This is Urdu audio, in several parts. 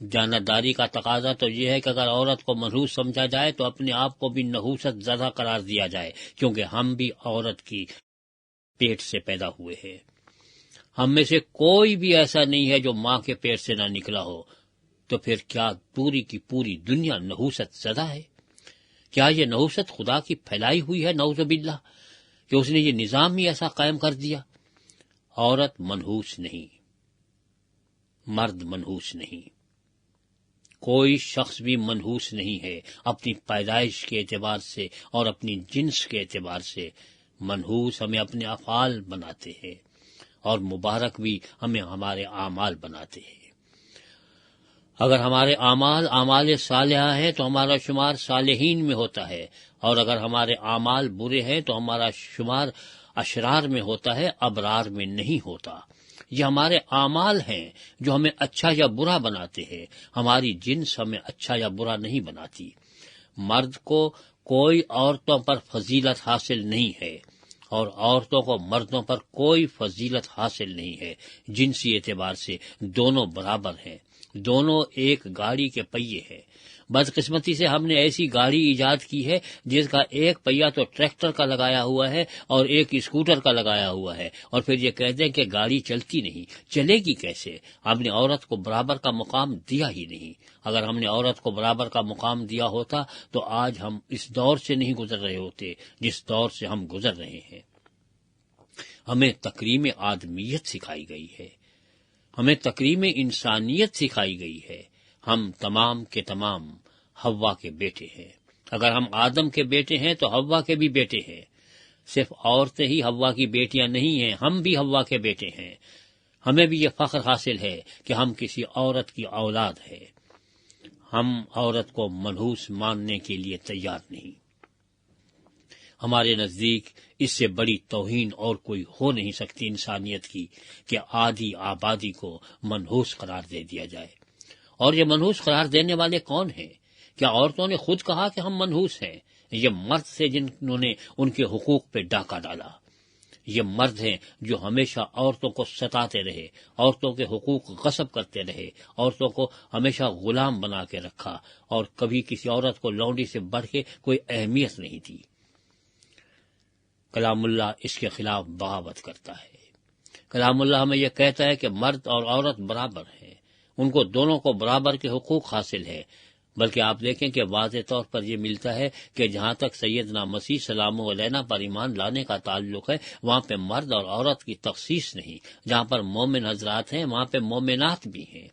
جانبداری کا تقاضا تو یہ ہے کہ اگر عورت کو منحوس سمجھا جائے تو اپنے آپ کو بھی نحوست زدہ قرار دیا جائے، کیونکہ ہم بھی عورت کی پیٹ سے پیدا ہوئے ہیں۔ ہم میں سے کوئی بھی ایسا نہیں ہے جو ماں کے پیٹ سے نہ نکلا ہو، تو پھر کیا پوری کی پوری دنیا نحوست زدہ ہے؟ کیا یہ نحوست خدا کی پھیلائی ہوئی ہے نعوذ باللہ، کہ اس نے یہ نظام ہی ایسا قائم کر دیا؟ عورت منحوس نہیں، مرد منحوس نہیں، کوئی شخص بھی منحوس نہیں ہے اپنی پیدائش کے اعتبار سے اور اپنی جنس کے اعتبار سے۔ منحوس ہمیں اپنے افعال بناتے ہیں اور مبارک بھی ہمیں ہمارے اعمال بناتے ہیں۔ اگر ہمارے اعمال صالحہ ہیں تو ہمارا شمار صالحین میں ہوتا ہے، اور اگر ہمارے اعمال برے ہیں تو ہمارا شمار اشرار میں ہوتا ہے، ابرار میں نہیں ہوتا۔ یہ ہمارے اعمال ہیں جو ہمیں اچھا یا برا بناتے ہیں، ہماری جنس ہمیں اچھا یا برا نہیں بناتی۔ مرد کو کوئی عورتوں پر فضیلت حاصل نہیں ہے، اور عورتوں کو مردوں پر کوئی فضیلت حاصل نہیں ہے۔ جنسی اعتبار سے دونوں برابر ہیں، دونوں ایک گاڑی کے پہیے ہیں۔ بدقسمتی سے ہم نے ایسی گاڑی ایجاد کی ہے جس کا ایک پہیہ تو ٹریکٹر کا لگایا ہوا ہے اور ایک اسکوٹر کا لگایا ہوا ہے، اور پھر یہ کہتے ہیں کہ گاڑی چلتی نہیں۔ چلے گی کیسے؟ ہم نے عورت کو برابر کا مقام دیا ہی نہیں۔ اگر ہم نے عورت کو برابر کا مقام دیا ہوتا تو آج ہم اس دور سے نہیں گزر رہے ہوتے جس دور سے ہم گزر رہے ہیں۔ ہمیں تکریم آدمیت سکھائی گئی ہے، ہمیں تکریم انسانیت سکھائی گئی ہے۔ ہم تمام کے تمام حوا کے بیٹے ہیں۔ اگر ہم آدم کے بیٹے ہیں تو حوا کے بھی بیٹے ہیں۔ صرف عورتیں ہی حوا کی بیٹیاں نہیں ہیں، ہم بھی حوا کے بیٹے ہیں۔ ہمیں بھی یہ فخر حاصل ہے کہ ہم کسی عورت کی اولاد ہے۔ ہم عورت کو منحوس ماننے کے لیے تیار نہیں۔ ہمارے نزدیک اس سے بڑی توہین اور کوئی ہو نہیں سکتی انسانیت کی کہ آدھی آبادی کو منحوس قرار دے دیا جائے۔ اور یہ منحوس قرار دینے والے کون ہیں؟ کیا عورتوں نے خود کہا کہ ہم منحوس ہیں؟ یہ مرد سے جنہوں نے ان کے حقوق پہ ڈاکہ ڈالا۔ یہ مرد ہیں جو ہمیشہ عورتوں کو ستاتے رہے، عورتوں کے حقوق غصب کرتے رہے، عورتوں کو ہمیشہ غلام بنا کے رکھا، اور کبھی کسی عورت کو لونڈی سے بڑھ کے کوئی اہمیت نہیں دی۔ کلام اللہ اس کے خلاف بغاوت کرتا ہے۔ کلام اللہ ہمیں یہ کہتا ہے کہ مرد اور عورت برابر ہیں، ان کو دونوں کو برابر کے حقوق حاصل ہے۔ بلکہ آپ دیکھیں کہ واضح طور پر یہ ملتا ہے کہ جہاں تک سیدنا مسیح سلام علیہ پر ایمان لانے کا تعلق ہے، وہاں پہ مرد اور عورت کی تخصیص نہیں۔ جہاں پر مومن حضرات ہیں وہاں پہ مومنات بھی ہیں۔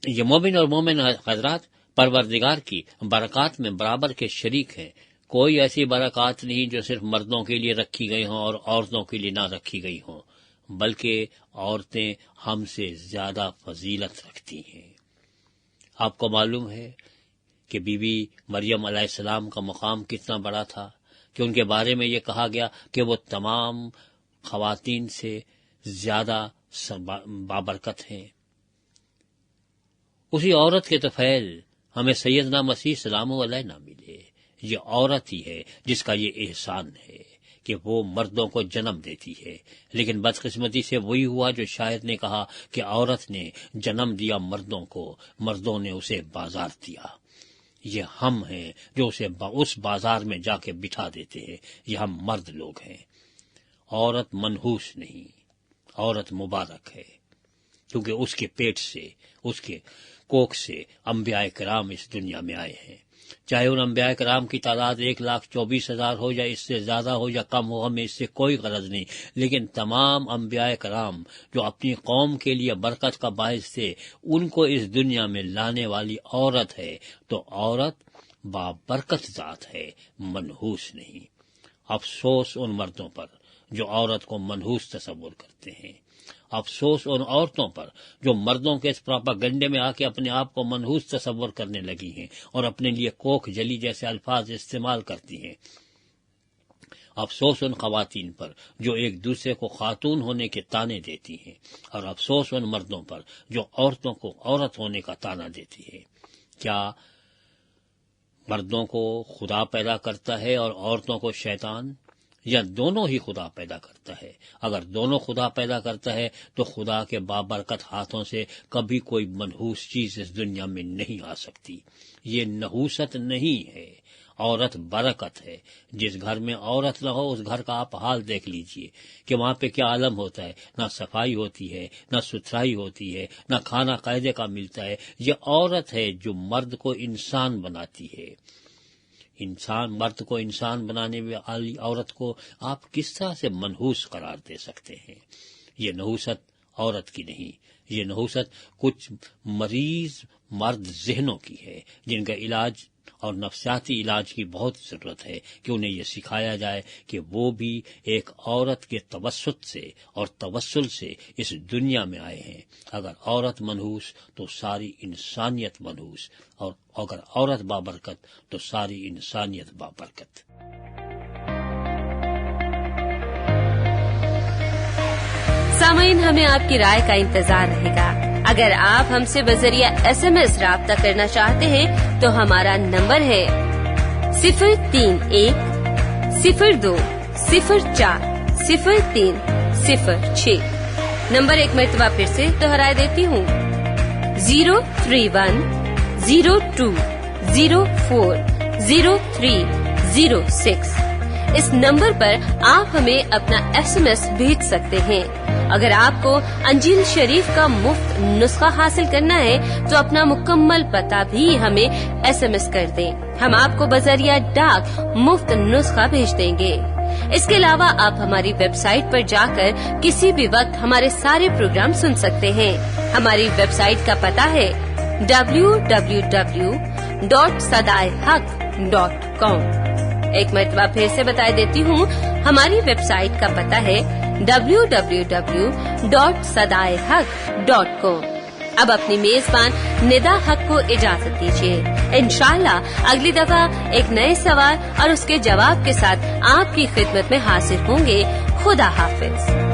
یہ مومن اور مومن حضرات پروردگار کی برکات میں برابر کے شریک ہیں۔ کوئی ایسی برکات نہیں جو صرف مردوں کے لیے رکھی گئی ہوں اور عورتوں کے لیے نہ رکھی گئی ہوں، بلکہ عورتیں ہم سے زیادہ فضیلت رکھتی ہیں۔ آپ کو معلوم ہے کہ بی بی مریم علیہ السلام کا مقام کتنا بڑا تھا، کہ ان کے بارے میں یہ کہا گیا کہ وہ تمام خواتین سے زیادہ بابرکت ہیں۔ اسی عورت کے طفیل ہمیں سیدنا مسیح سلام علیہ نہ ملے۔ یہ عورت ہی ہے جس کا یہ احسان ہے کہ وہ مردوں کو جنم دیتی ہے، لیکن بدقسمتی سے وہی ہوا جو شاعر نے کہا کہ عورت نے جنم دیا مردوں کو، مردوں نے اسے بازار دیا۔ یہ ہم ہیں جو اسے اس بازار میں جا کے بٹھا دیتے ہیں، یہ ہم مرد لوگ ہیں۔ عورت منحوس نہیں، عورت مبارک ہے، کیونکہ اس کے پیٹ سے، اس کے کوکھ سے انبیاء کرام اس دنیا میں آئے ہیں۔ چاہے ان انبیاء کرام کی تعداد 1,24,000 ہو یا اس سے زیادہ ہو یا کم ہو، ہمیں اس سے کوئی غرض نہیں، لیکن تمام انبیاء کرام جو اپنی قوم کے لیے برکت کا باعث تھے، ان کو اس دنیا میں لانے والی عورت ہے، تو عورت بابرکت ذات ہے، منحوس نہیں۔ افسوس ان مردوں پر جو عورت کو منحوس تصور کرتے ہیں، افسوس ان عورتوں پر جو مردوں کے اس پراپاگنڈے میں آ کے اپنے آپ کو منحوس تصور کرنے لگی ہیں اور اپنے لیے کوکھ جلی جیسے الفاظ استعمال کرتی ہیں۔ افسوس ان خواتین پر جو ایک دوسرے کو خاتون ہونے کے طعنے دیتی ہیں، اور افسوس ان مردوں پر جو عورتوں کو عورت ہونے کا طعنہ دیتی ہے۔ کیا مردوں کو خدا پیدا کرتا ہے اور عورتوں کو شیطان؟ یا دونوں ہی خدا پیدا کرتا ہے؟ اگر دونوں خدا پیدا کرتا ہے تو خدا کے بابرکت ہاتھوں سے کبھی کوئی منحوس چیز اس دنیا میں نہیں آ سکتی۔ یہ نحوست نہیں ہے، عورت برکت ہے۔ جس گھر میں عورت نہ ہو اس گھر کا آپ حال دیکھ لیجئے کہ وہاں پہ کیا عالم ہوتا ہے، نہ صفائی ہوتی ہے، نہ ستھرائی ہوتی ہے، نہ کھانا قاعدے کا ملتا ہے۔ یہ عورت ہے جو مرد کو انسان بناتی ہے۔ مرد کو انسان بنانے والی عورت کو آپ کس طرح سے منحوس قرار دے سکتے ہیں؟ یہ نحوست عورت کی نہیں، یہ نحوست کچھ مریض مرد ذہنوں کی ہے، جن کا علاج اور نفسیاتی علاج کی بہت ضرورت ہے کہ انہیں یہ سکھایا جائے کہ وہ بھی ایک عورت کے توسط سے اور توسل سے اس دنیا میں آئے ہیں۔ اگر عورت منحوس تو ساری انسانیت منحوس، اور اگر عورت بابرکت تو ساری انسانیت بابرکت۔ سامعین، ہمیں آپ کی رائے کا انتظار رہے گا۔ اگر آپ ہم سے بذریعہ SMS رابطہ کرنا چاہتے ہیں تو ہمارا نمبر ہے 03102040306۔ نمبر ایک مرتبہ پھر سے دہرا دیتی ہوں، 03102040306۔ اس نمبر پر آپ ہمیں اپنا SMS بھیج سکتے ہیں۔ اگر آپ کو انجیل شریف کا مفت نسخہ حاصل کرنا ہے تو اپنا مکمل پتہ بھی ہمیں SMS کر دیں، ہم آپ کو بذریعہ ڈاک مفت نسخہ بھیج دیں گے۔ اس کے علاوہ آپ ہماری ویب سائٹ پر جا کر کسی بھی وقت ہمارے سارے پروگرام سن سکتے ہیں۔ ہماری ویب سائٹ کا پتہ ہے www.sadaiHaq.com۔ ایک مرتبہ پھر سے بتا دیتی ہوں، ہماری ویب سائٹ کا پتہ ہے www.sadaiHaq.com۔ اب اپنی میزبان ندا حق کو اجازت دیجیے۔ انشاءاللہ اگلی دفعہ ایک نئے سوال اور اس کے جواب کے ساتھ آپ کی خدمت میں حاضر ہوں گے۔ خدا حافظ۔